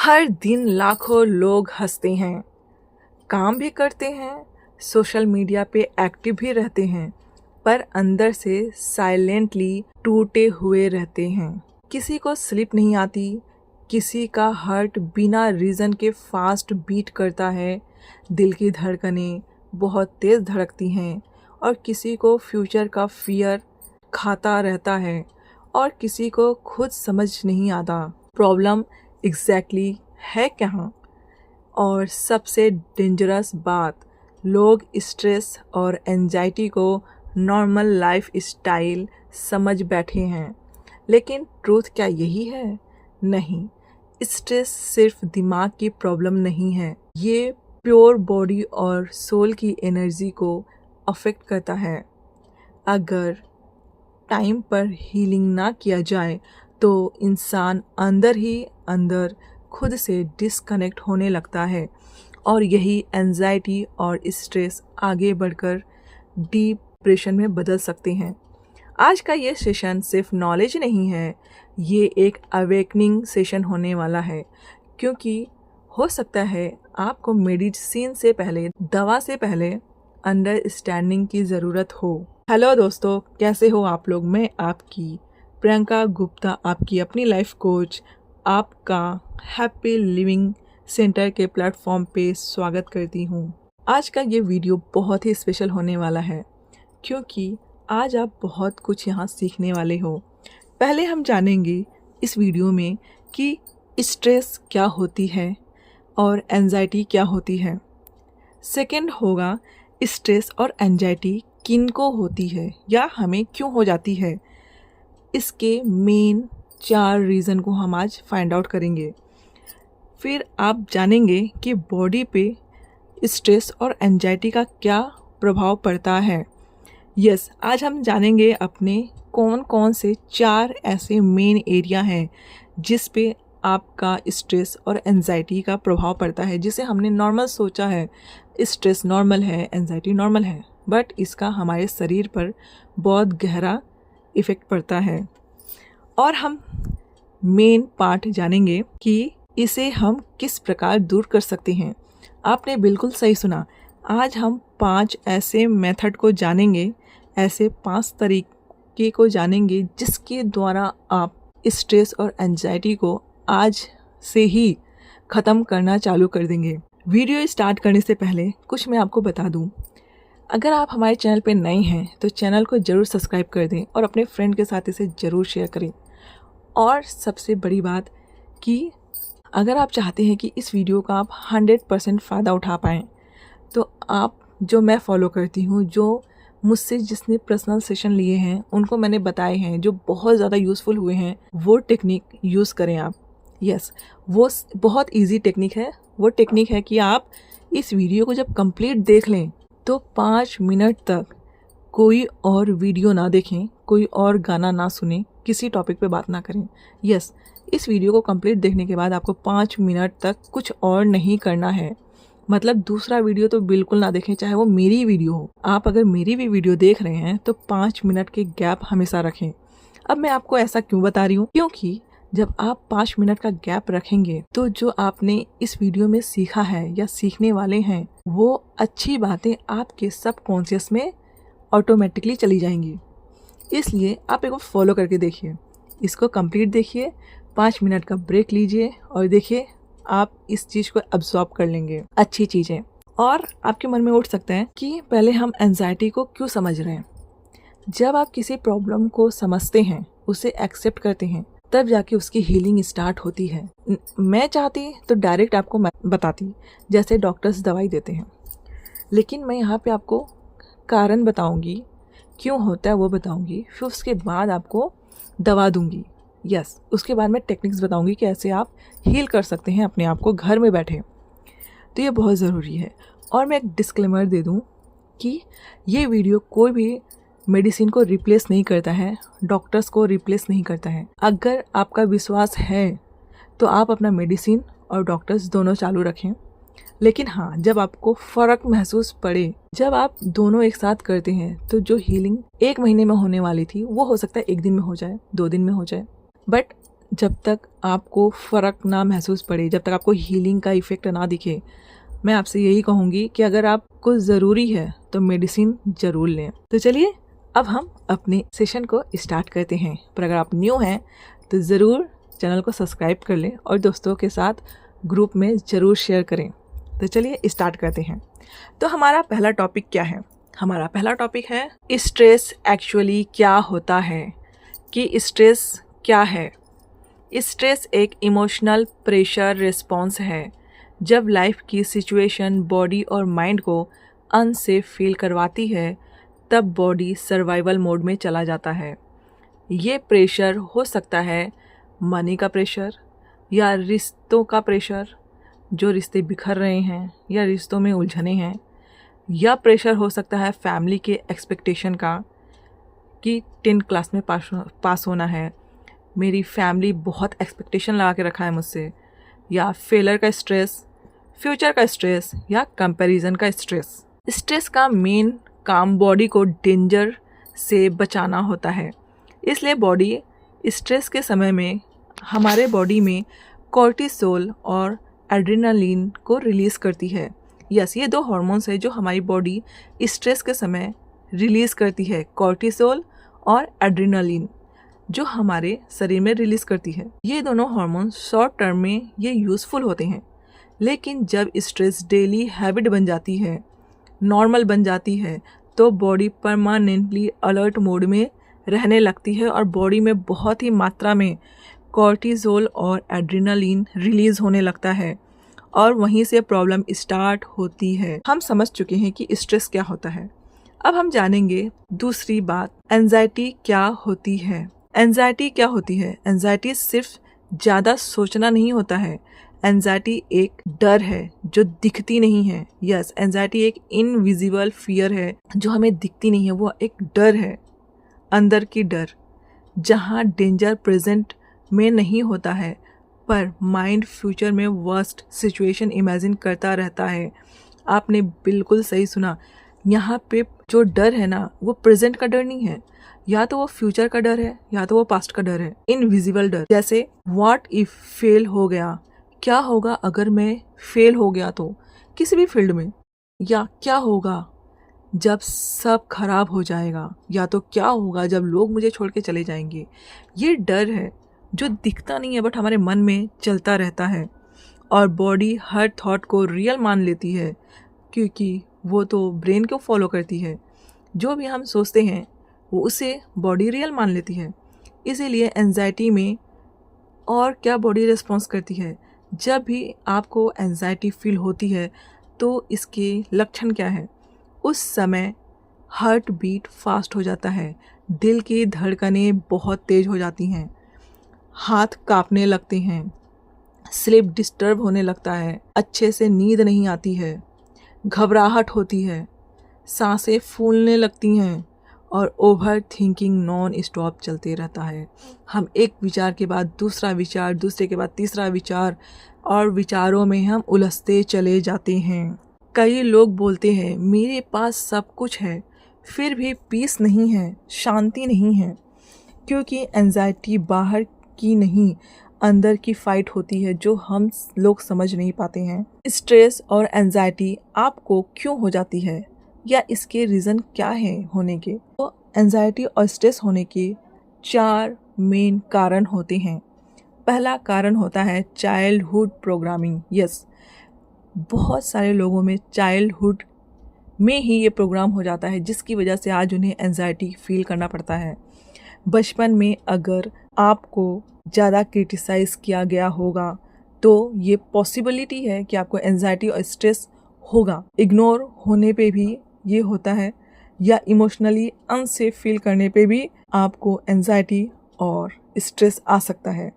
हर दिन लाखों लोग हंसते हैं, काम भी करते हैं, सोशल मीडिया पे एक्टिव भी रहते हैं, पर अंदर से साइलेंटली टूटे हुए रहते हैं। किसी को स्लीप नहीं आती, किसी का हार्ट बिना रीज़न के फास्ट बीट करता है, दिल की धड़कनें बहुत तेज़ धड़कती हैं और किसी को फ्यूचर का फियर खाता रहता है और किसी को खुद समझ नहीं आता प्रॉब्लम एग्जैक्टली है कहाँ। और सबसे डेंजरस बात, लोग स्ट्रेस और एंजाइटी को नॉर्मल लाइफ स्टाइल समझ बैठे हैं, लेकिन ट्रूथ क्या यही है? नहीं, स्ट्रेस सिर्फ दिमाग की प्रॉब्लम नहीं है, ये प्योर बॉडी और सोल की एनर्जी को अफेक्ट करता है। अगर टाइम पर हीलिंग ना किया जाए तो इंसान अंदर ही अंदर खुद से डिस्कनेक्ट होने लगता है और यही एंजाइटी और स्ट्रेस आगे बढ़कर डिप्रेशन में बदल सकते हैं। आज का ये सेशन सिर्फ नॉलेज नहीं है, ये एक अवेकनिंग सेशन होने वाला है, क्योंकि हो सकता है आपको मेडिसिन से पहले, दवा से पहले अंडरस्टैंडिंग की ज़रूरत हो। हेलो दोस्तों, कैसे हो आप लोग? मैं आपकी प्रियंका गुप्ता, आपकी अपनी लाइफ कोच, आपका हैप्पी लिविंग सेंटर के प्लेटफॉर्म पे स्वागत करती हूँ। आज का ये वीडियो बहुत ही स्पेशल होने वाला है, क्योंकि आज आप बहुत कुछ यहाँ सीखने वाले हो। पहले हम जानेंगे इस वीडियो में कि स्ट्रेस क्या होती है और एंजाइटी क्या होती है। सेकंड होगा स्ट्रेस और एंजाइटी किन को होती है या हमें क्यों हो जाती है। इसके मेन 4 रीज़न को हम आज फाइंड आउट करेंगे। फिर आप जानेंगे कि बॉडी पे स्ट्रेस और एंजाइटी का क्या प्रभाव पड़ता है। यस, आज हम जानेंगे अपने कौन कौन से 4 ऐसे मेन एरिया हैं जिस पे आपका स्ट्रेस और एंजाइटी का प्रभाव पड़ता है, जिसे हमने नॉर्मल सोचा है, स्ट्रेस नॉर्मल है, एंजाइटी नॉर्मल है, बट इसका हमारे शरीर पर बहुत गहरा इफ़ेक्ट पड़ता है। और हम मेन पार्ट जानेंगे कि इसे हम किस प्रकार दूर कर सकते हैं। आपने बिल्कुल सही सुना, आज हम 5 ऐसे मेथड को जानेंगे, ऐसे 5 तरीके को जानेंगे जिसके द्वारा आप स्ट्रेस और एंजाइटी को आज से ही ख़त्म करना चालू कर देंगे। वीडियो स्टार्ट करने से पहले कुछ मैं आपको बता दूं। अगर आप हमारे चैनल पे नए हैं तो चैनल को ज़रूर सब्सक्राइब कर दें और अपने फ्रेंड के साथ इसे ज़रूर शेयर करें। और सबसे बड़ी बात कि अगर आप चाहते हैं कि इस वीडियो का आप 100% फ़ायदा उठा पाएँ, तो आप जो मैं फॉलो करती हूँ, जो मुझसे जिसने पर्सनल सेशन लिए हैं, उनको मैंने बताए हैं, जो बहुत ज़्यादा यूज़फुल हुए हैं, वो टेक्निक यूज़ करें आप। यस, वो बहुत इजी टेक्निक है। वो टेक्निक है कि आप इस वीडियो को जब कंप्लीट देख लें तो 5 मिनट तक कोई और वीडियो ना देखें, कोई और गाना ना सुनें, किसी टॉपिक पे बात ना करें। यस, इस वीडियो को कंप्लीट देखने के बाद आपको 5 मिनट तक कुछ और नहीं करना है। मतलब दूसरा वीडियो तो बिल्कुल ना देखें, चाहे वो मेरी वीडियो हो। आप अगर मेरी भी वीडियो देख रहे हैं तो 5 मिनट के गैप हमेशा रखें। अब मैं आपको ऐसा क्यों बता रही हूँ? क्योंकि जब आप 5 मिनट का गैप रखेंगे तो जो आपने इस वीडियो में सीखा है या सीखने वाले हैं, वो अच्छी बातें आपके सबकॉन्शियस में ऑटोमेटिकली चली जाएंगी। इसलिए आप एक बार फॉलो करके देखिए, इसको कंप्लीट देखिए, 5 मिनट का ब्रेक लीजिए और देखिए आप इस चीज़ को अब्सॉर्ब कर लेंगे, अच्छी चीज़ें। और आपके मन में उठ सकता है कि पहले हम एंजाइटी को क्यों समझ रहे हैं। जब आप किसी प्रॉब्लम को समझते हैं, उसे एक्सेप्ट करते हैं, तब जाके उसकी हीलिंग स्टार्ट होती है। मैं चाहती तो डायरेक्ट आपको बताती, जैसे डॉक्टर्स दवाई देते हैं, लेकिन मैं यहाँ पे आपको कारण बताऊंगी, क्यों होता है वो बताऊंगी, फिर उसके बाद आपको दवा दूंगी। यस, उसके बाद मैं टेक्निक्स बताऊंगी कि ऐसे आप हील कर सकते हैं अपने आप को घर में बैठे। तो ये बहुत ज़रूरी है। और मैं एक डिस्क्लेमर दे दूं कि ये वीडियो कोई भी मेडिसिन को रिप्लेस नहीं करता है, डॉक्टर्स को रिप्लेस नहीं करता है। अगर आपका विश्वास है तो आप अपना मेडिसिन और डॉक्टर्स दोनों चालू रखें, लेकिन हाँ, जब आपको फ़र्क महसूस पड़े, जब आप दोनों एक साथ करते हैं, तो जो हीलिंग 1 महीने में होने वाली थी वो हो सकता है 1 दिन में हो जाए, 2 दिन में हो जाए, बट जब तक आपको फ़र्क ना महसूस पड़े, जब तक आपको हीलिंग का इफ़ेक्ट ना दिखे, मैं आपसे यही कहूँगी कि अगर आपको ज़रूरी है तो मेडिसिन ज़रूर लें। तो चलिए अब हम अपने सेशन को स्टार्ट करते हैं। पर अगर आप न्यू हैं तो ज़रूर चैनल को सब्सक्राइब कर लें और दोस्तों के साथ ग्रुप में ज़रूर शेयर करें। तो चलिए स्टार्ट करते हैं। तो हमारा पहला टॉपिक क्या है? हमारा पहला टॉपिक है स्ट्रेस एक्चुअली क्या होता है, कि स्ट्रेस क्या है। स्ट्रेस एक इमोशनल प्रेशर रिस्पॉन्स है। जब लाइफ की सिचुएशन बॉडी और माइंड को अनसेफ फील करवाती है तब बॉडी सर्वाइवल मोड में चला जाता है। ये प्रेशर हो सकता है मनी का प्रेशर या रिश्तों का प्रेशर, जो रिश्ते बिखर रहे हैं या रिश्तों में उलझने हैं, या प्रेशर हो सकता है फैमिली के एक्सपेक्टेशन का कि 10th क्लास में पास होना है, मेरी फैमिली बहुत एक्सपेक्टेशन लगा के रखा है मुझसे, या फेलर का स्ट्रेस, फ्यूचर का स्ट्रेस या कंपैरिजन का स्ट्रेस। स्ट्रेस का मेन काम बॉडी को डेंजर से बचाना होता है। इसलिए बॉडी स्ट्रेस के समय में हमारे बॉडी में कॉर्टिसोल और एड्रेनालिन को रिलीज़ करती है। यस, ये 2 हार्मोन्स है जो हमारी बॉडी स्ट्रेस के समय रिलीज़ करती है, कॉर्टिसोल और एड्रेनालिन, जो हमारे शरीर में रिलीज़ करती है। ये दोनों हार्मोन शॉर्ट टर्म में ये यूज़फुल होते हैं, लेकिन जब स्ट्रेस डेली हैबिट बन जाती है, नॉर्मल बन जाती है, तो बॉडी परमानेंटली अलर्ट मोड में रहने लगती है और बॉडी में बहुत ही मात्रा में कॉर्टिसोल और एड्रेनालिन रिलीज़ होने लगता है और वहीं से प्रॉब्लम स्टार्ट होती है। हम समझ चुके हैं कि स्ट्रेस क्या होता है। अब हम जानेंगे दूसरी बात, एंजाइटी क्या होती है। एंजाइटी क्या होती है? एंजाइटी सिर्फ ज़्यादा सोचना नहीं होता है। एंजाइटी एक डर है जो दिखती नहीं है। यस, एंजाइटी एक इनविजिबल फियर है जो हमें दिखती नहीं है। वो एक डर है, अंदर की डर, जहाँ डेंजर प्रेजेंट में नहीं होता है पर माइंड फ्यूचर में वर्स्ट सिचुएशन इमेजिन करता रहता है। आपने बिल्कुल सही सुना। यहाँ पे जो डर है ना, वो प्रेजेंट का डर नहीं है, या तो वो फ्यूचर का डर है या तो वो पास्ट का डर है, इनविजिबल डर। जैसे व्हाट इफ फेल हो गया, क्या होगा अगर मैं फेल हो गया तो किसी भी फील्ड में, या क्या होगा जब सब खराब हो जाएगा, या तो क्या होगा जब लोग मुझे छोड़ के चले जाएंगे। ये डर है जो दिखता नहीं है बट हमारे मन में चलता रहता है और बॉडी हर थॉट को रियल मान लेती है, क्योंकि वो तो ब्रेन को फॉलो करती है। जो भी हम सोचते हैं वो उसे बॉडी रियल मान लेती है। इसीलिए एंजाइटी में और क्या बॉडी रिस्पॉन्स करती है। जब भी आपको एंजाइटी फील होती है तो इसके लक्षण क्या है? उस समय हार्ट बीट फास्ट हो जाता है, दिल की धड़कनें बहुत तेज हो जाती हैं, हाथ कांपने लगते हैं, स्लीप डिस्टर्ब होने लगता है, अच्छे से नींद नहीं आती है, घबराहट होती है, सांसें फूलने लगती हैं और ओवर थिंकिंग नॉन स्टॉप चलते रहता है। हम एक विचार के बाद दूसरा विचार, दूसरे के बाद तीसरा विचार, और विचारों में हम उलझते चले जाते हैं। कई लोग बोलते हैं मेरे पास सब कुछ है फिर भी पीस नहीं है, शांति नहीं है, क्योंकि एंजाइटी बाहर की नहीं अंदर की फाइट होती है जो हम लोग समझ नहीं पाते हैं। स्ट्रेस और एंजाइटी आपको क्यों हो जाती है या इसके रीज़न क्या है होने के? तो एंजाइटी और स्ट्रेस होने के 4 मेन कारण होते हैं। पहला कारण होता है चाइल्डहुड प्रोग्रामिंग। यस, बहुत सारे लोगों में चाइल्डहुड में ही ये प्रोग्राम हो जाता है, जिसकी वजह से आज उन्हें एंजाइटी फील करना पड़ता है। बचपन में अगर आपको ज़्यादा क्रिटिसाइज़ किया गया होगा तो ये पॉसिबिलिटी है कि आपको एंजाइटी और स्ट्रेस होगा। इग्नोर होने पे भी ये होता है, या इमोशनली अनसेफ फील करने पे भी आपको एंजाइटी और स्ट्रेस आ सकता है।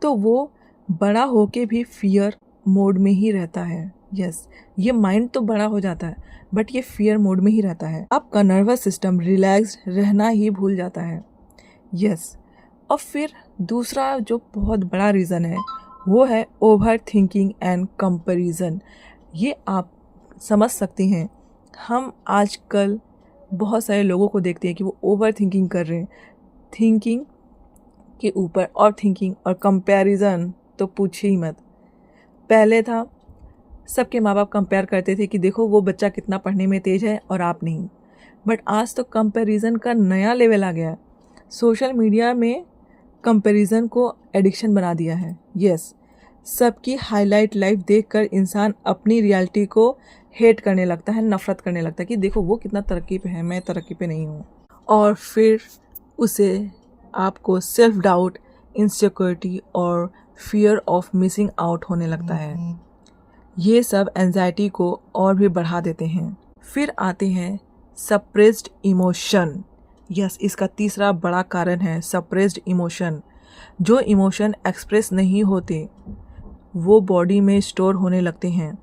तो वो बड़ा होके भी फियर मोड में ही रहता है। यस, ये माइंड तो बड़ा हो जाता है बट ये फियर मोड में ही रहता है। आपका नर्वस सिस्टम रिलैक्स्ड रहना ही भूल जाता है। यस, और फिर दूसरा जो बहुत बड़ा रीज़न है वो है ओवर थिंकिंग एंड कंपैरिजन। ये आप समझ सकते हैं, हम आजकल बहुत सारे लोगों को देखते हैं कि वो ओवर थिंकिंग कर रहे हैं। थिंकिंग के ऊपर और थिंकिंग और कंपैरिजन तो पूछिए ही मत। पहले था सबके माँ बाप कंपेयर करते थे कि देखो वो बच्चा कितना पढ़ने में तेज है और आप नहीं। बट आज तो कंपैरिजन का नया लेवल आ गया है। सोशल मीडिया में कंपैरिजन को एडिक्शन बना दिया है। यस, सबकी हाईलाइट लाइफ देखकर इंसान अपनी रियलिटी को हेट करने लगता है, नफरत करने लगता है कि देखो वो कितना तरक्की पे है, मैं तरक्की पे नहीं हूँ। और फिर उसे आपको सेल्फ डाउट, इनसिक्योरिटी और फियर ऑफ मिसिंग आउट होने लगता है। ये सब एंजाइटी को और भी बढ़ा देते हैं। फिर आते हैं सप्रेस्ड इमोशन। यस, इसका तीसरा बड़ा कारण है सप्रेस्ड इमोशन। जो इमोशन एक्सप्रेस नहीं होते वो बॉडी में स्टोर होने लगते हैं।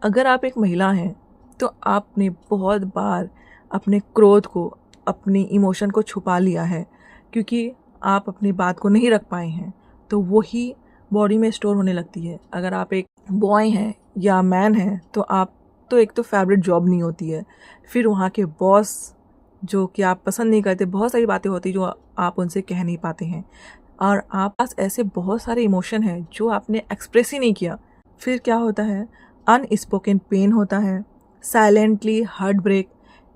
अगर आप एक महिला हैं तो आपने बहुत बार अपने क्रोध को, अपनी इमोशन को छुपा लिया है क्योंकि आप अपनी बात को नहीं रख पाए हैं, तो वही बॉडी में स्टोर होने लगती है। अगर आप एक बॉय हैं या मैन हैं तो आप तो एक तो फेवरेट जॉब नहीं होती है, फिर वहाँ के बॉस जो कि आप पसंद नहीं करते, बहुत सारी बातें होती जो आप उनसे कह नहीं पाते हैं, और आप पास ऐसे बहुत सारे इमोशन हैं जो आपने एक्सप्रेस ही नहीं किया। फिर क्या होता है, अनस्पोकन पेन होता है, silently heart break,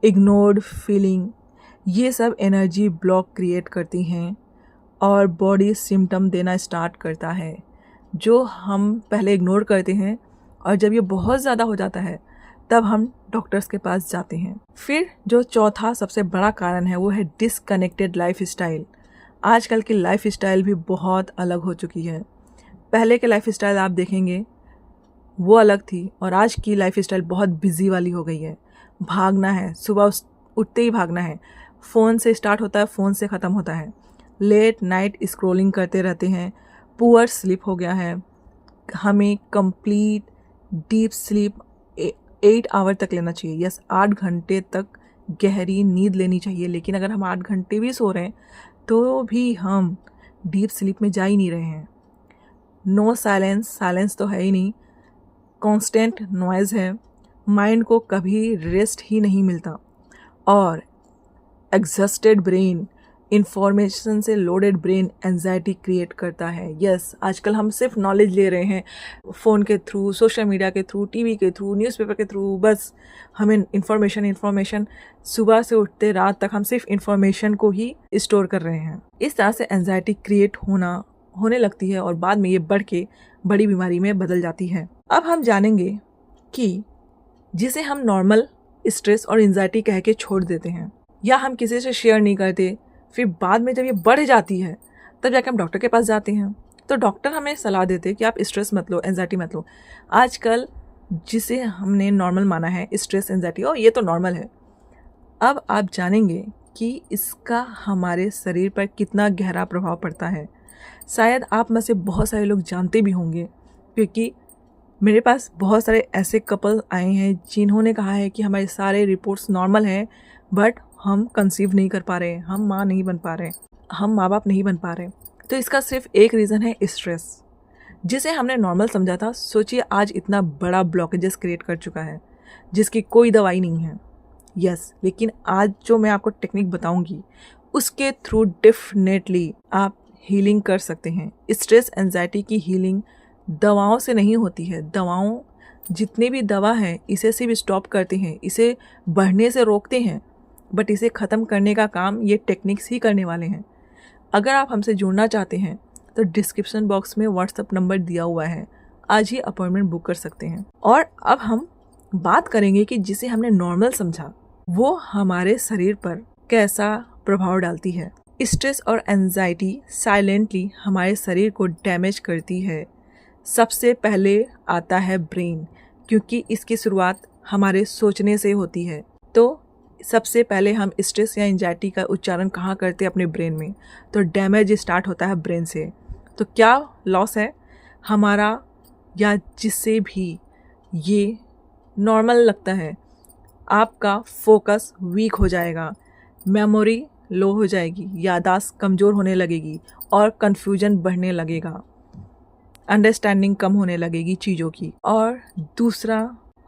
ignored feeling. ये सब एनर्जी ब्लॉक क्रिएट करती हैं और बॉडी सिम्टम देना स्टार्ट करता है जो हम पहले इग्नोर करते हैं, और जब ये बहुत ज़्यादा हो जाता है तब हम डॉक्टर्स के पास जाते हैं। फिर जो चौथा सबसे बड़ा कारण है वो है डिसकनेक्टेड लाइफ स्टाइल। आजकल की लाइफ स्टाइल भी बहुत अलग हो चुकी है। पहले के लाइफ स्टाइल आप देखेंगे वो अलग थी, और आज की लाइफ स्टाइल बहुत बिजी वाली हो गई है। भागना है, सुबह उठते ही भागना है, फ़ोन से स्टार्ट होता है, फ़ोन से ख़त्म होता है, लेट नाइट स्क्रॉलिंग करते रहते हैं, पुअर स्लीप हो गया है। हमें कंप्लीट डीप स्लीप 8 आवर तक लेना चाहिए। यस, 8 घंटे तक गहरी नींद लेनी चाहिए। लेकिन अगर हम 8 घंटे भी सो रहे हैं तो भी हम डीप स्लीप में जा ही नहीं रहे हैं। नो साइलेंस, साइलेंस तो है ही नहीं, कांस्टेंट नॉइज़ है, माइंड को कभी रेस्ट ही नहीं मिलता, और एग्जॉस्टेड ब्रेन, इंफॉर्मेशन से लोडेड ब्रेन एंजाइटी क्रिएट करता है। यस, आजकल हम सिर्फ नॉलेज ले रहे हैं फ़ोन के थ्रू, सोशल मीडिया के थ्रू, टीवी के थ्रू, न्यूज़पेपर के थ्रू। बस हमें इन्फॉर्मेशन सुबह से उठते रात तक हम सिर्फ इन्फॉर्मेशन को ही स्टोर कर रहे हैं। इस तरह से एंजाइटी क्रिएट होने लगती है और बाद में ये बढ़ के बड़ी बीमारी में बदल जाती है। अब हम जानेंगे कि जिसे हम नॉर्मल स्ट्रेस और एंजाइटी कह के छोड़ देते हैं या हम किसी से शेयर नहीं करते, फिर बाद में जब ये बढ़ जाती है तब जाके हम डॉक्टर के पास जाते हैं, तो डॉक्टर हमें सलाह देते हैं कि आप स्ट्रेस मत लो, एंजाइटी मत लो। आजकल जिसे हमने नॉर्मल माना है स्ट्रेस, एंजाइटी, और ये तो नॉर्मल है। अब आप जानेंगे कि इसका हमारे शरीर पर कितना गहरा प्रभाव पड़ता है। शायद आप में से बहुत सारे लोग जानते भी होंगे, क्योंकि मेरे पास बहुत सारे ऐसे कपल आए हैं जिन्होंने कहा है कि हमारे सारे रिपोर्ट्स नॉर्मल हैं, बट हम कंसीव नहीं कर पा रहे, हम माँ नहीं बन पा रहे, हम माँ बाप नहीं बन पा रहे। तो इसका सिर्फ एक रीज़न है स्ट्रेस, जिसे हमने नॉर्मल समझा था। सोचिए आज इतना बड़ा ब्लॉकेजेस क्रिएट कर चुका है जिसकी कोई दवाई नहीं है। यस, लेकिन आज जो मैं आपको टेक्निक बताऊंगी उसके थ्रू डेफिनेटली आप हीलिंग कर सकते हैं। स्ट्रेस एंजाइटी की हीलिंग दवाओं से नहीं होती है। दवाओं, जितने भी दवा हैं इसे सिर्फ स्टॉप करते हैं, इसे बढ़ने से रोकते हैं, बट इसे ख़त्म करने का काम ये टेक्निक्स ही करने वाले हैं। अगर आप हमसे जुड़ना चाहते हैं तो डिस्क्रिप्शन बॉक्स में व्हाट्सएप नंबर दिया हुआ है, आज ही अपॉइंटमेंट बुक कर सकते हैं। और अब हम बात करेंगे कि जिसे हमने नॉर्मल समझा वो हमारे शरीर पर कैसा प्रभाव डालती है। स्ट्रेस और एंजाइटी साइलेंटली हमारे शरीर को डैमेज करती है। सबसे पहले आता है ब्रेन, क्योंकि इसकी शुरुआत हमारे सोचने से होती है। तो सबसे पहले हम स्ट्रेस या एंजाइटी का उच्चारण कहाँ करते हैं? अपने ब्रेन में। तो डैमेज स्टार्ट होता है ब्रेन से। तो क्या लॉस है हमारा, या जिससे भी ये नॉर्मल लगता है, आपका फोकस वीक हो जाएगा, मेमोरी लो हो जाएगी, याददाश्त कमज़ोर होने लगेगी और कन्फ्यूजन बढ़ने लगेगा, अंडरस्टैंडिंग कम होने लगेगी चीज़ों की। और दूसरा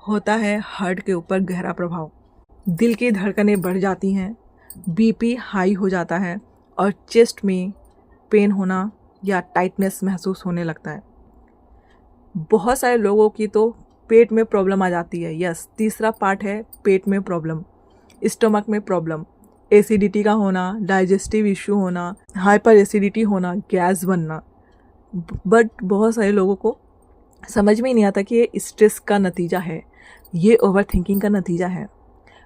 होता है हार्ट के ऊपर गहरा प्रभाव। दिल की धड़कनें बढ़ जाती हैं, बीपी हाई हो जाता है और चेस्ट में पेन होना या टाइटनेस महसूस होने लगता है। बहुत सारे लोगों की तो पेट में प्रॉब्लम आ जाती है। यस, तीसरा पार्ट है पेट में प्रॉब्लम, स्टमक में प्रॉब्लम, एसिडिटी का होना, डाइजेस्टिव इश्यू होना, हाइपर एसिडिटी होना, गैस बनना। बट बहुत सारे लोगों को समझ में ही नहीं आता कि ये स्ट्रेस का नतीजा है, ये ओवर थिंकिंग का नतीजा है।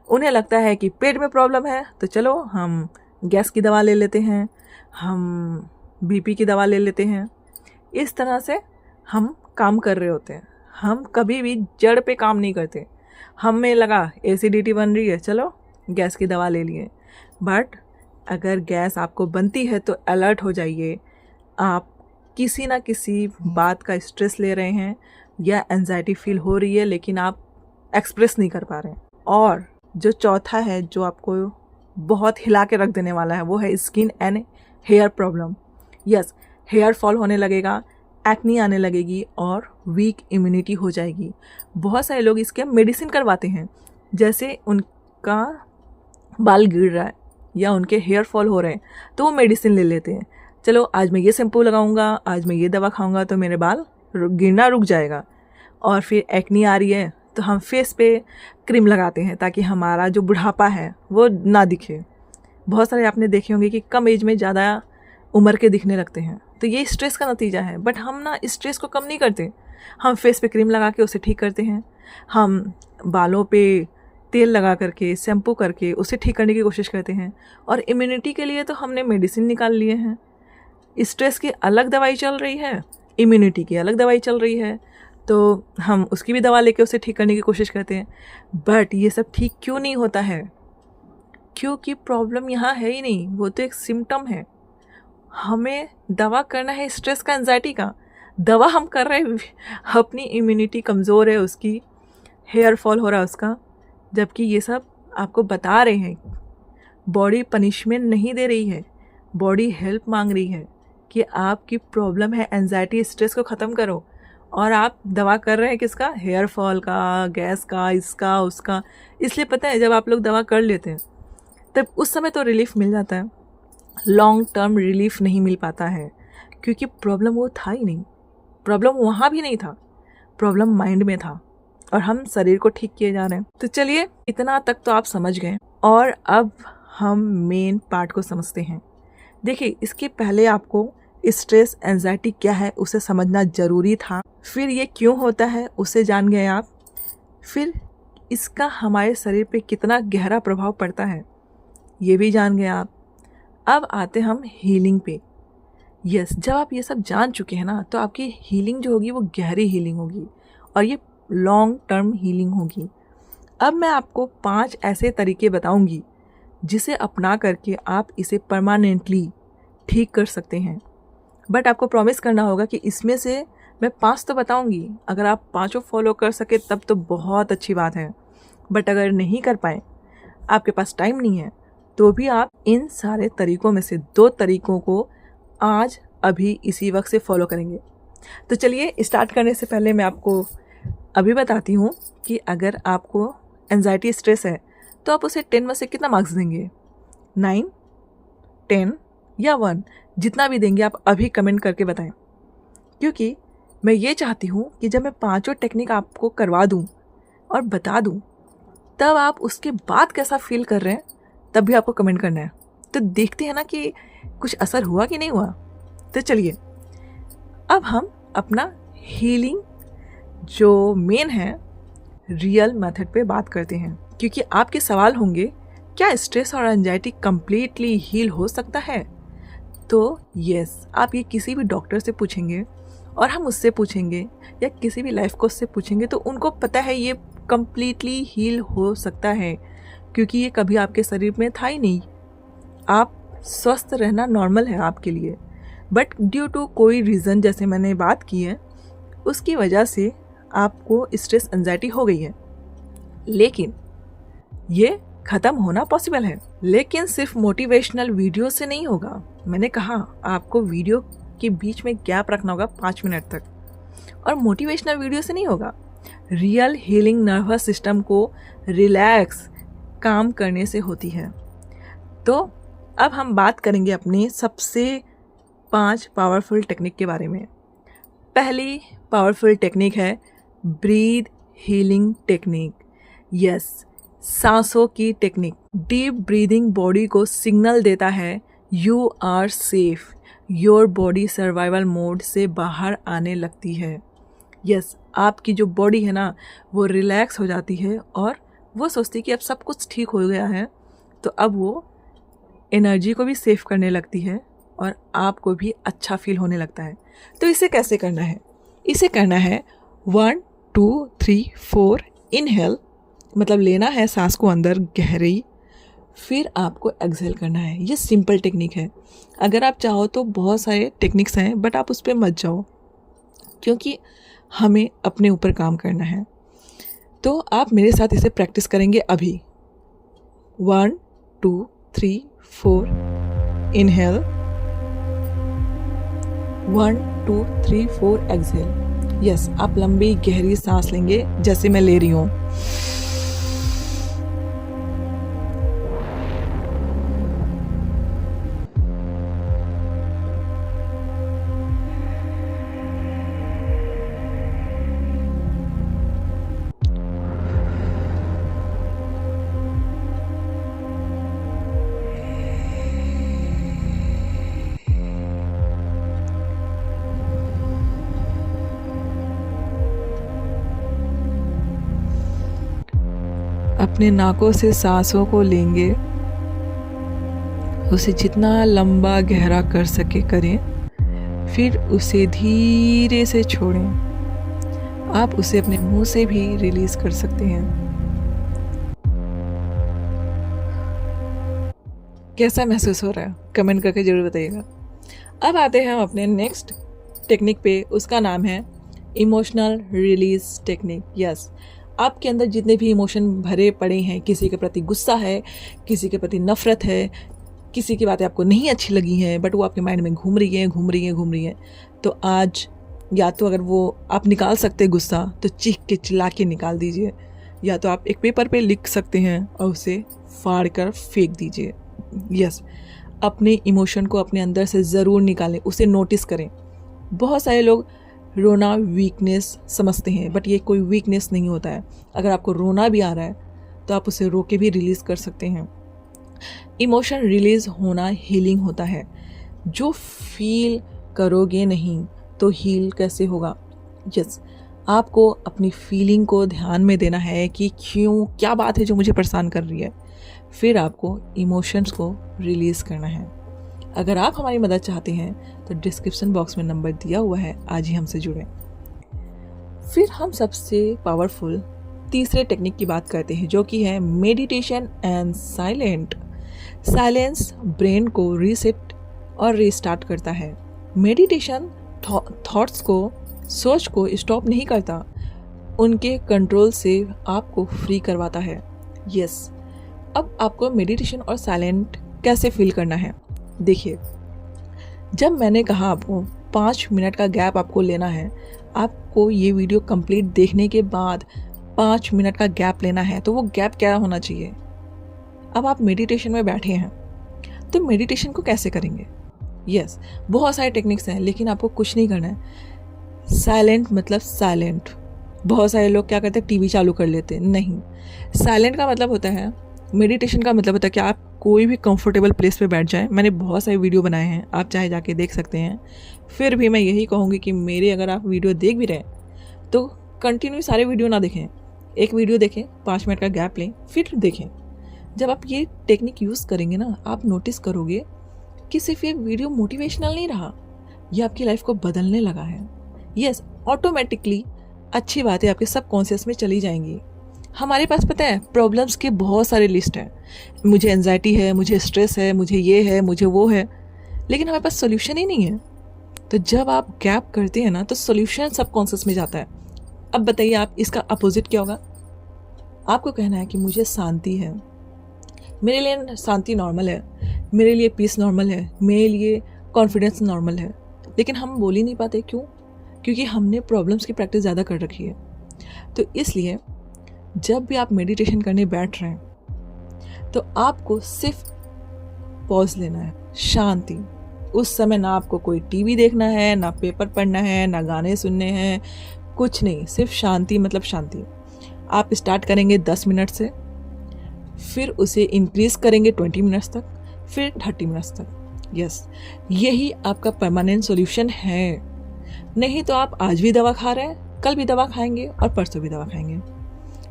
उन्हें लगता है कि पेट में प्रॉब्लम है तो चलो हम गैस की दवा ले लेते हैं, हम बीपी की दवा ले लेते हैं। इस तरह से हम काम कर रहे होते हैं। हम कभी भी जड़ पे काम नहीं करते। हमें लगा एसिडिटी बन रही है, चलो गैस की दवा ले लिए। बट अगर गैस आपको बनती है तो अलर्ट हो जाइए। आप किसी ना किसी बात का स्ट्रेस ले रहे हैं या एंजाइटी फील हो रही है, लेकिन आप एक्सप्रेस नहीं कर पा रहे हैं। और जो चौथा है, जो आपको बहुत हिला के रख देने वाला है, वो है skin and hair problem. Yes, hair fall होने लगेगा, एक्नी आने लगेगी और वीक इम्यूनिटी हो जाएगी। बहुत सारे लोग इसके मेडिसिन करवाते हैं, जैसे उनका बाल गिर रहा है या उनके हेयर फॉल हो रहे हैं तो वो मेडिसिन ले लेते हैं। चलो आज मैं ये शैम्पू लगाऊंगा, आज मैं ये दवा खाऊंगा तो मेरे बाल गिरना रुक जाएगा। और फिर एक्नी आ रही है तो हम फेस पे क्रीम लगाते हैं ताकि हमारा जो बुढ़ापा है वो ना दिखे। बहुत सारे आपने देखे होंगे कि कम एज में ज़्यादा उम्र के दिखने लगते हैं, तो ये स्ट्रेस का नतीजा है। बट हम ना स्ट्रेस को कम नहीं करते, हम फेस पे क्रीम लगा के उसे ठीक करते हैं, हम बालों पे तेल लगा करके शैम्पू करके उसे ठीक करने की कोशिश करते हैं। और इम्यूनिटी के लिए तो हमने मेडिसिन निकाल लिए हैं। स्ट्रेस की अलग दवाई चल रही है, इम्यूनिटी की अलग दवाई चल रही है, तो हम उसकी भी दवा लेके उसे ठीक करने की कोशिश करते हैं। बट ये सब ठीक क्यों नहीं होता है? क्योंकि प्रॉब्लम यहाँ है ही नहीं, वो तो एक सिम्टम है। हमें दवा करना है स्ट्रेस का, एंजाइटी का। दवा हम कर रहे हैं अपनी इम्यूनिटी कमज़ोर है उसकी, हेयर फॉल हो रहा है उसका, जबकि ये सब आपको बता रहे हैं। बॉडी पनिशमेंट नहीं दे रही है, बॉडी हेल्प मांग रही है कि आपकी प्रॉब्लम है एंजाइटी, स्ट्रेस को ख़त्म करो। और आप दवा कर रहे हैं किसका? हेयर फॉल का, गैस का, इसका उसका। इसलिए पता है, जब आप लोग दवा कर लेते हैं तब उस समय तो रिलीफ मिल जाता है, लॉन्ग टर्म रिलीफ नहीं मिल पाता है, क्योंकि प्रॉब्लम वो था ही नहीं। प्रॉब्लम वहाँ भी नहीं था, प्रॉब्लम माइंड में था और हम शरीर को ठीक किए जा रहे हैं। तो चलिए, इतना तक तो आप समझ गए और अब हम मेन पार्ट को समझते हैं। देखिए, इसके पहले आपको स्ट्रेस एंजाइटी क्या है उसे समझना ज़रूरी था। फिर ये क्यों होता है उसे जान गए आप। फिर इसका हमारे शरीर पे कितना गहरा प्रभाव पड़ता है ये भी जान गए आप। अब आते हम हीलिंग पे। यस, जब आप ये सब जान चुके हैं ना, तो आपकी हीलिंग जो होगी वो गहरी हीलिंग होगी और ये लॉन्ग टर्म हीलिंग होगी। अब मैं आपको 5 ऐसे तरीके बताऊंगी जिसे अपना करके आप इसे परमानेंटली ठीक कर सकते हैं। बट आपको प्रॉमिस करना होगा कि इसमें से मैं 5 तो बताऊंगी, अगर आप 5 फॉलो कर सके तब तो बहुत अच्छी बात है। बट अगर नहीं कर पाए, आपके पास टाइम नहीं है, तो भी आप इन सारे तरीकों में से 2 तरीकों को आज अभी इसी वक्त से फॉलो करेंगे। तो चलिए, स्टार्ट करने से पहले मैं आपको अभी बताती हूँ कि अगर आपको एंजाइटी स्ट्रेस है तो आप उसे 10 में से कितना मार्क्स देंगे? 9, 10 या 1? जितना भी देंगे आप अभी कमेंट करके बताएं, क्योंकि मैं ये चाहती हूँ कि जब मैं 5 टेक्निक आपको करवा दूँ और बता दूँ, तब आप उसके बाद कैसा फील कर रहे हैं तब भी आपको कमेंट करना है। तो देखते हैं ना कि कुछ असर हुआ कि नहीं हुआ। तो चलिए, अब हम अपना हीलिंग जो मेन है रियल मेथड पे बात करते हैं, क्योंकि आपके सवाल होंगे, क्या स्ट्रेस और एंजाइटी कंप्लीटली हील हो सकता है? तो यस, आप ये किसी भी डॉक्टर से पूछेंगे और हम उससे पूछेंगे या किसी भी लाइफ कोच से पूछेंगे तो उनको पता है ये कंप्लीटली हील हो सकता है, क्योंकि ये कभी आपके शरीर में था ही नहीं। आप स्वस्थ रहना नॉर्मल है आपके लिए, बट ड्यू टू कोई रीज़न, जैसे मैंने बात की है, उसकी वजह से आपको स्ट्रेस एंजाइटी हो गई है। लेकिन ये ख़त्म होना पॉसिबल है, लेकिन सिर्फ मोटिवेशनल वीडियो से नहीं होगा। मैंने कहा आपको वीडियो के बीच में गैप रखना होगा 5 मिनट तक, और मोटिवेशनल वीडियो से नहीं होगा। रियल हीलिंग नर्वस सिस्टम को रिलैक्स काम करने से होती है। तो अब हम बात करेंगे अपने सबसे 5 पावरफुल टेक्निक के बारे में। पहली पावरफुल टेक्निक है ब्रीद हीलिंग टेक्निक। यस, सांसों की टेक्निक। डीप ब्रीदिंग बॉडी को सिग्नल देता है you are safe. Your body survival mode से बाहर आने लगती है। यस, आपकी जो बॉडी है ना वो रिलैक्स हो जाती है और वो सोचती है कि अब सब कुछ ठीक हो गया है, तो अब वो एनर्जी को भी सेव करने लगती है और आपको भी अच्छा फील होने लगता है। तो इसे कैसे करना है? इसे करना है 1 2 3 4 इनहेल, मतलब लेना है सांस को अंदर गहरी, फिर आपको एक्सहेल करना है। ये सिंपल टेक्निक है। अगर आप चाहो तो बहुत सारे टेक्निक्स हैं, बट आप उस पर मत जाओ क्योंकि हमें अपने ऊपर काम करना है। तो आप मेरे साथ इसे प्रैक्टिस करेंगे अभी। 1 2 3 4 इनहेल, 1 2 3 4 एक्सहेल। यस, आप लंबी गहरी सांस लेंगे जैसे मैं ले रही हूँ। अपने नाकों से सांसों को लेंगे, उसे जितना लंबा गहरा कर सके करें, फिर उसे धीरे से छोड़ें। आप उसे अपने मुंह से भी रिलीज कर सकते हैं। कैसा महसूस हो रहा है कमेंट करके जरूर बताइएगा। अब आते हैं हम अपने नेक्स्ट टेक्निक पे। उसका नाम है इमोशनल रिलीज टेक्निक। यस, आपके अंदर जितने भी इमोशन भरे पड़े हैं, किसी के प्रति गुस्सा है, किसी के प्रति नफरत है, किसी की बातें आपको नहीं अच्छी लगी हैं बट वो आपके माइंड में घूम रही है, तो आज या तो अगर वो आप निकाल सकते हैं गुस्सा तो चीख के चिल्ला के निकाल दीजिए, या तो आप एक पेपर पे लिख सकते हैं और उसे फाड़ कर फेंक दीजिए। यस, अपने इमोशन को अपने अंदर से ज़रूर निकालें, उसे नोटिस करें। बहुत सारे लोग रोना वीकनेस समझते हैं, बट ये कोई वीकनेस नहीं होता है। अगर आपको रोना भी आ रहा है तो आप उसे रो के भी रिलीज़ कर सकते हैं। इमोशन रिलीज़ होना हीलिंग होता है। जो फील करोगे नहीं तो हील कैसे होगा? यस, आपको अपनी फीलिंग को ध्यान में देना है कि क्यों, क्या बात है जो मुझे परेशान कर रही है, फिर आपको इमोशंस को रिलीज़ करना है। अगर आप हमारी मदद चाहते हैं तो डिस्क्रिप्शन बॉक्स में नंबर दिया हुआ है, आज ही हमसे जुड़ें। फिर हम सबसे पावरफुल तीसरे टेक्निक की बात करते हैं, जो कि है meditation and silent. Silence brain को रीसेट और रीस्टार्ट करता है। मेडिटेशन थॉट्स को, सोच को स्टॉप नहीं करता, उनके कंट्रोल से आपको फ्री करवाता है। यस, अब आपको मेडिटेशन और साइलेंट कैसे फील करना है? देखिए, जब मैंने कहा आपको 5 मिनट का गैप आपको लेना है, आपको ये वीडियो कंप्लीट देखने के बाद 5 मिनट का गैप लेना है, तो वो गैप क्या होना चाहिए? अब आप मेडिटेशन में बैठे हैं तो मेडिटेशन को कैसे करेंगे? यस, बहुत सारे टेक्निक्स हैं, लेकिन आपको कुछ नहीं करना है। साइलेंट मतलब साइलेंट। बहुत सारे लोग क्या करते हैं, टीवी चालू कर लेते हैं। नहीं, साइलेंट का मतलब होता है, मेडिटेशन का मतलब होता है कि आप कोई भी कंफर्टेबल प्लेस पे बैठ जाएं। मैंने बहुत सारे वीडियो बनाए हैं, आप चाहे जाके देख सकते हैं। फिर भी मैं यही कहूँगी कि मेरे अगर आप वीडियो देख भी रहे हैं तो कंटिन्यू सारे वीडियो ना देखें, एक वीडियो देखें, 5 मिनट का गैप लें, फिर देखें। जब आप ये टेक्निक यूज़ करेंगे ना, आप नोटिस करोगे कि सिर्फ ये वीडियो मोटिवेशनल नहीं रहा, ये आपकी लाइफ को बदलने लगा है। यस, ऑटोमेटिकली अच्छी बातें आपके सबकॉन्शियस में चली जाएंगी। हमारे पास पता है प्रॉब्लम्स के बहुत सारे लिस्ट हैं। मुझे एंजाइटी है, मुझे स्ट्रेस है, मुझे ये है, मुझे वो है, लेकिन हमारे पास सोल्यूशन ही नहीं है। तो जब आप गैप करते हैं ना तो सोल्यूशन सबकॉन्शियस में जाता है। अब बताइए, आप इसका अपोजिट क्या होगा? आपको कहना है कि मुझे शांति है, मेरे लिए शांति नॉर्मल है, मेरे लिए पीस नॉर्मल है, मेरे लिए कॉन्फिडेंस नॉर्मल है, लेकिन हम बोल ही नहीं पाते। क्यों? क्योंकि हमने प्रॉब्लम्स की प्रैक्टिस ज़्यादा कर रखी है। तो इसलिए जब भी आप मेडिटेशन करने बैठ रहे हैं तो आपको सिर्फ पॉज लेना है, शांति, उस समय ना आपको कोई टीवी देखना है, ना पेपर पढ़ना है, ना गाने सुनने हैं, कुछ नहीं, सिर्फ शांति मतलब शांति। आप स्टार्ट करेंगे 10 मिनट से, फिर उसे इंक्रीज करेंगे 20 मिनट्स तक, फिर 30 मिनट्स तक। यस, यही आपका परमानेंट सॉल्यूशन है। नहीं तो आप आज भी दवा खा रहे हैं, कल भी दवा खाएंगे और परसों भी दवा खाएंगे।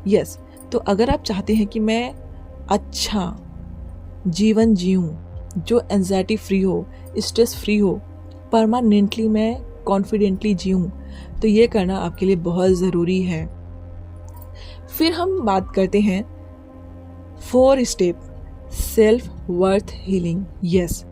यस, तो अगर आप चाहते हैं कि मैं अच्छा जीवन जीऊँ जो एंजाइटी फ्री हो, स्ट्रेस फ्री हो, परमानेंटली मैं कॉन्फिडेंटली जीऊँ, तो ये करना आपके लिए बहुत ज़रूरी है। फिर हम बात करते हैं 4 step self worth healing. Yes,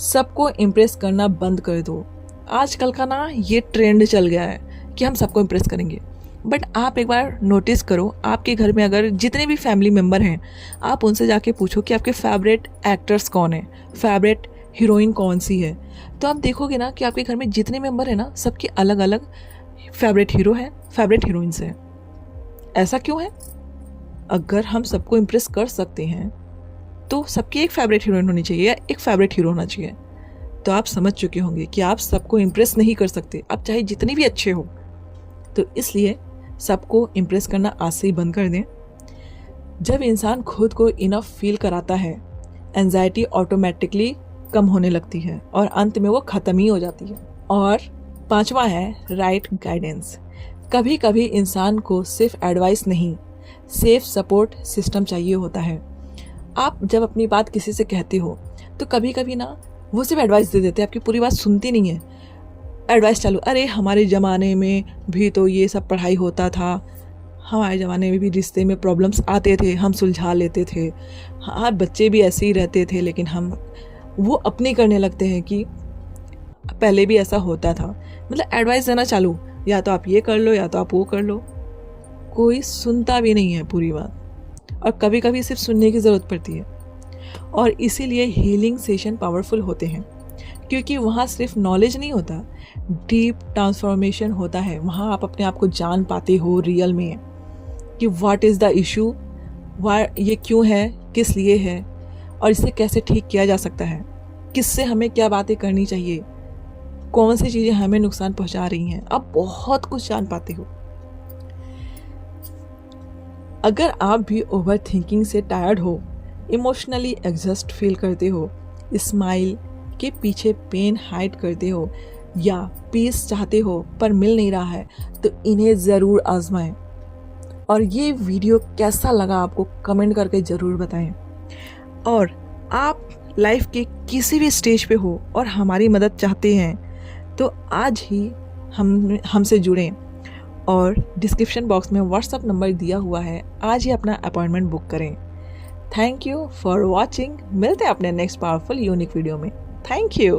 सबको इम्प्रेस करना बंद कर दो। आजकल का ना ये ट्रेंड चल गया है कि हम सबको इम्प्रेस करेंगे, बट आप एक बार नोटिस करो, आपके घर में अगर जितने भी फैमिली मेम्बर हैं, आप उनसे जाके पूछो कि आपके फेवरेट एक्टर्स कौन हैं, फेवरेट हीरोइन कौन सी है, तो आप देखोगे ना कि आपके घर में जितने मेम्बर हैं ना, सबके अलग अलग फेवरेट हीरो हैं, फेवरेट हीरोइंस हैं। ऐसा क्यों है? अगर हम सबको इम्प्रेस कर सकते हैं तो सबकी एक फेवरेट हीरोइन होनी चाहिए या एक फेवरेट हीरो होना चाहिए। तो आप समझ चुके होंगे कि आप सबको इम्प्रेस नहीं कर सकते, आप चाहे जितने भी अच्छे हो। तो इसलिए सबको इम्प्रेस करना आज से ही बंद कर दें। जब इंसान खुद को इनफ फील कराता है, एंजाइटी ऑटोमेटिकली कम होने लगती है और अंत में वो ख़त्म ही हो जाती है। और 5वां है राइट गाइडेंस। कभी कभी इंसान को सिर्फ एडवाइस नहीं, सेफ सपोर्ट सिस्टम चाहिए होता है। आप जब अपनी बात किसी से कहते हो तो कभी कभी ना वो सिर्फ एडवाइस दे देते हैं, आपकी पूरी बात सुनती नहीं है। एडवाइस चालू, अरे हमारे ज़माने में भी तो ये सब पढ़ाई होता था, हमारे ज़माने में भी रिश्ते में प्रॉब्लम्स आते थे, हम सुलझा लेते थे, हाँ बच्चे भी ऐसे ही रहते थे, लेकिन हम वो अपनी करने लगते हैं कि पहले भी ऐसा होता था। मतलब एडवाइस देना चालू, या तो आप ये कर लो या तो आप वो कर लो। कोई सुनता भी नहीं है पूरी बात, और कभी कभी सिर्फ सुनने की ज़रूरत पड़ती है। और इसीलिए हीलिंग सेशन पावरफुल होते हैं, क्योंकि वहाँ सिर्फ नॉलेज नहीं होता, डीप ट्रांसफॉर्मेशन होता है। वहाँ आप अपने आप को जान पाते हो रियल में कि व्हाट इज़ द इशू, ये क्यों है, किस लिए है, और इसे कैसे ठीक किया जा सकता है, किससे हमें क्या बातें करनी चाहिए, कौन सी चीज़ें हमें नुकसान पहुँचा रही हैं। आप बहुत कुछ जान पाते हो। अगर आप भी ओवर थिंकिंग से टायर्ड हो, इमोशनली एग्जॉस्ट फील करते हो, स्माइल के पीछे पेन हाइड करते हो, या पीस चाहते हो पर मिल नहीं रहा है, तो इन्हें ज़रूर आजमाएं। और ये वीडियो कैसा लगा आपको कमेंट करके ज़रूर बताएं। और आप लाइफ के किसी भी स्टेज पे हो और हमारी मदद चाहते हैं तो आज ही हमसे जुड़ें, और डिस्क्रिप्शन बॉक्स में व्हाट्सएप नंबर दिया हुआ है, आज ही अपना अपॉइंटमेंट बुक करें। Thank you for watching. मिलते हैं अपने नेक्स्ट पावरफुल यूनिक वीडियो में। Thank you.